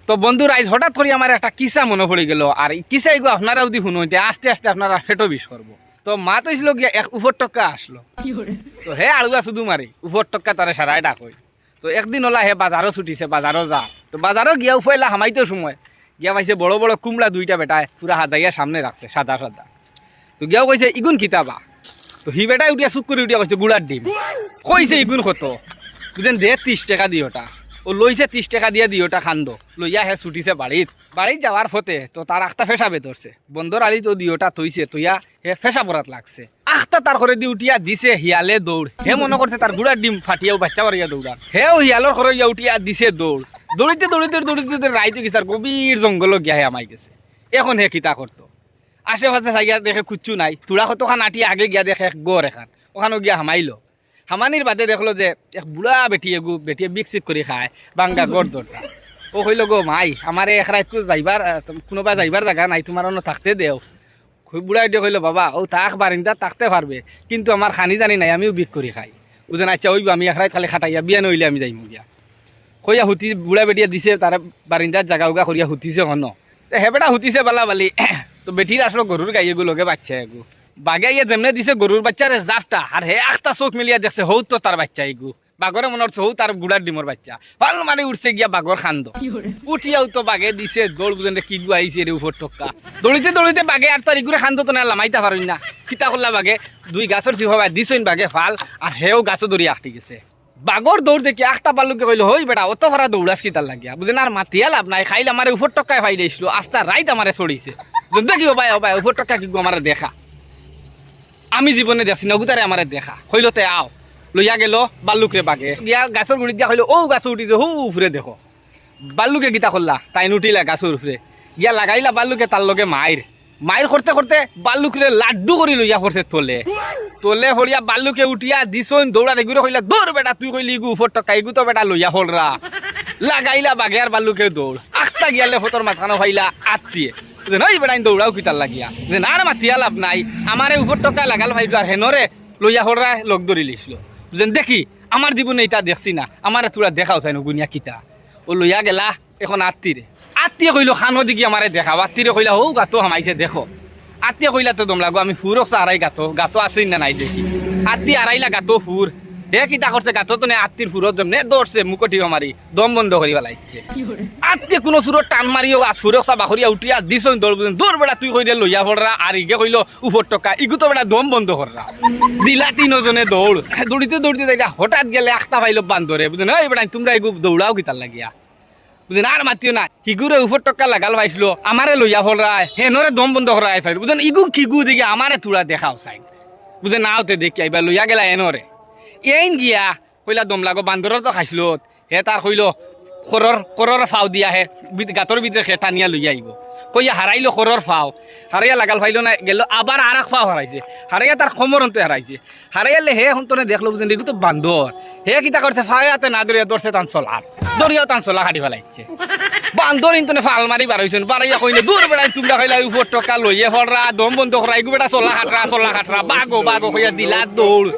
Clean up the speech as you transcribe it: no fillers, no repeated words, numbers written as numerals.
তো বন্ধু আজ হঠাৎ করে আমার একটা কিসা মনে পড়ে গেল, আর এই কিসা এগুলো আপনারা যদি শুনুইতে আস্তে আস্তে আপনারা ফেটো বিষ করবো। তো মা তো ছিল গিয়া এক উপর টক্কা আসলো, তো হে আলুয়া শুধু মারি উপর টক্কা তারে সারাই ডাকই। তো একদিন ওলা হে বাজারও ছুটিছে, বাজারও যা, তো বাজারও গিয়া উফাইলা হামাইতে সময় গিয়া পাইছে বড় বড় কুমড়া দুইটা বেটায় পুরা হাজাইয়া সামনে রাখছে সাদা সাদা। তো গিয়াও কইছে ইগুন কিতাবা, তো হি বেটাই উঠিয়া চুপ করে উঠিয়া কইছে গুড়ার ডিম। কইছে ইগুন কত, বুঝেন দে 30 টাকা দিওটা। ও লইছে 30 টাকা দিয়ে দিওটা খান্দ লইয়া হে ছুটিছে বাড়িত যাওয়ার ফতে। তো তার আখতা ফেসাবে ধরছে, বন্ধর আলি তো দিওটা থইছে, তৈয়া হে ফেসা পড়াত লাগছে। আখতা তার ঘরে দি উঠিয়া দিছে হিয়ালে দৌড়। হে মনে করছে তার গুড়ার ডিম ফাটিয়াও বাচ্চা বাড়িয়া দৌড়ার। হেও হিয়ালোর ঘরে ইয়া উঠিয়া দিছে দৌড়। দৌড়িতে দৌড়িতে দৌড়িতে রাইতে গেছে আর গভীর জঙ্গল গিয়া হে আমাই গেছে। এখন হে কিতা করতো, আশেপাশে চাইয়া দেখে কুচ্ছু নাই, তুড়া কতখান আটিয়া আগে গিয়া দেখে এক গড় এখান, ওখানেও গিয়া হামাইলো। হামানির বাদে দেখলো যে এক বুড়া বেটিয়ে বিক চিক করে খায় বাঙ্গা গড় দরটা। ও কইল গো মাই আমার এক রাইতকু যাইবার কোনোবা যাইবার জায়গা নাই, তোমার অন্য থাকতে দেও। বুড়া দিয়ে কইল বাবা ও তাক বারিন্দা থাকতে পারবে, কিন্তু আমার খানি জানি নাই, আমিও বিক করে খাই। বুঝেন আচ্ছা ওই আমি এক রাইত খালি খাটাইয়া বিয়া নইলে আমি যাইমু গিয়া কইয়া হুতি। বুড়া বেটিয়া দিছে তার বারিন্দার জাগা উগা করিয়া হুতিছে হন। হে বেটা হুতিছে বালা বালি। তো বেটির আসলো গরুর গাই এগুলোকে বাচ্চা এগু বাগাইয়া যেমনে দিছে গরুর বাচ্চারে জাফটা, আর হে আখতা চোখ মিলিয়া দেখছে হৌ তো তার বাচ্চা এগু। বাঘরে মনে হচ্ছে হৌ তার গুড়ার ডিমর বাচ্চা। ভাল মানে উঠছে গিয়া বাঘর খান্দ, উঠিয়াও তো বাঘে দিছে দৌড়। বুঝেন কি গু আইছে রে উপর টক্কা। দৌড়িতে দৌড়িতে বাঘে আর তার ইগুরে খান্দ তো না লামাইতে পারুন না। খিতা করলা বাঘে দুই গাছের চিভাবাই দিছইন বাঘে ফাল, আর হেও গাছও দৌড়িয়া আটটি গেছে। বাঘর দৌড় দেখি আখতা পাল্লুকে কইলো হই বেটা অত ভরা দৌড়াস কি তার লাগিয়া। বুঝেন আর মাতিয়া লাভ নাই, খাইলে আমার উপর টক্কায় ফাইলেছিল, আস্তা রাইত আমারে চড়িছে। দেখি ও ভাই উপর টক্কা কি আমার দেখা, আমি জীবনে দেখছি নগুতারে আমার দেখা। হইলতে আও লইয়া গেল বাল্লুকরে বাগে গিয়া গাছের গুড়ি দিয়া হইল ও গাছ উঠিছে হু উফরে দেখো। বাল্লুকে গীতা করলা তাই নুটিলা গাছের উফরে গিয়া লাগাইলা বাল্লুকে তার লগে মায়ের করতে করতে বাল্লুকরে লাড্ডু করি লইয়া পড়ছে তোলে হরিয়া বাল্লুকে উঠিয়া দিছইন দৌড়া এগুলো কইলা দৌড় বেটা তুই কইলি ইগু উপর টকা ইগু তো বেটা লইয়া হলরা। লাগাইলা বাগে আর বাল্লুকে দৌড় আখতা গিয়ালে ফটোর মাঝখানো হইলা আত্মীয় নই বেড়াই দৌড়াও কিতার লাগিয়া যে না মাতিয়া লাভ নাই, আমারে উপর টকা লাগাল ভাইলো আর হেনরে লইয়া হররা লগ ধরি লিছিল। বুঝেন দেখি আমার জীবনে এটা দেখছি না, আমার তোরা দেখাও চাই গুনিয়া কিতা। ও লইয়া গেলা এখন আত্মীয় কইলো খানো দিকে আমারে দেখাও। আত্মীয় কইলা হৌ গাতো হামাইছে দেখো। আত্মীয় কইলা তো দম লাগো আমি ফুরক আড়াই গাতো আসেই না নাই দেখি। আত্মীয় আড়াইলা গাতো ফুর হে কিতা করছে গাতো তো নে আত্মীর ফুরত জমনে দৌড়ছে মুকটি মারি দম বন্ধ করিবা লাগছে। আত্মীয় কোনো সুরত টান মারিও ফুরক চা বাখরিয়া উঠিয়া দিছ দৌড় বেড়া তুই কই লইয়া পড়রা আর ইগে কইলো উপর টকা ইগু তো বেড়া দম বন্ধ কররা। দিলা তিনজনে দৌড়িতে যাইটা হঠাৎ গেলে আখতা পাইলো বান্দরে। বুঝলেন এই বেড়া তোমরা এগু দৌড়াও কিতার লাগিয়া। বুঝলেন আর মাতিও না হিগুরে উপর টকা লাগাল পাইছিল আমারে লইয়া পড়রা হেনরে দম বন্ধ করা পাইল। বুঝলেন ইগু কিগু দিকে আমারে তুরা দেখাও চাই। বুঝলেন নাওতে দেখি আইবা লইয়া গেলা এনরে এইন গিয়া কইলা দম লাগো বান্দর তো খাইছিল হে তার কইল খরর ফাও দিয়া হে গাতর ভিতরে সে টানিয়া লইয়া আইব কইয়া হারাইলো খরর ফাও হারাইয়া লাগাল ফাইলো না গেল আবার আর এক ফাও হারাইছে হারাইয়া তার সমরন্তে হারাইছে হারাইয়ালে হে হন্তনে দেখলো বুঝেন এগুলো তো বান্দর হে কিতা করছে ফায়াতে না দরিয়া দর্শে টান চলা দরিয়াও টান চলা কাটি ফেলাইছে বান্দর ইন্তনে ফাল মারি বাড়াইছেন বাড়াইয়া কইলে দূর বেড়াই তোমরা কইলা উপর টকা লইয়ে ফলরা দম বন্ধ করা এগু বেটা চলা খাটরা বাগো কইয়া দিলা দৌড়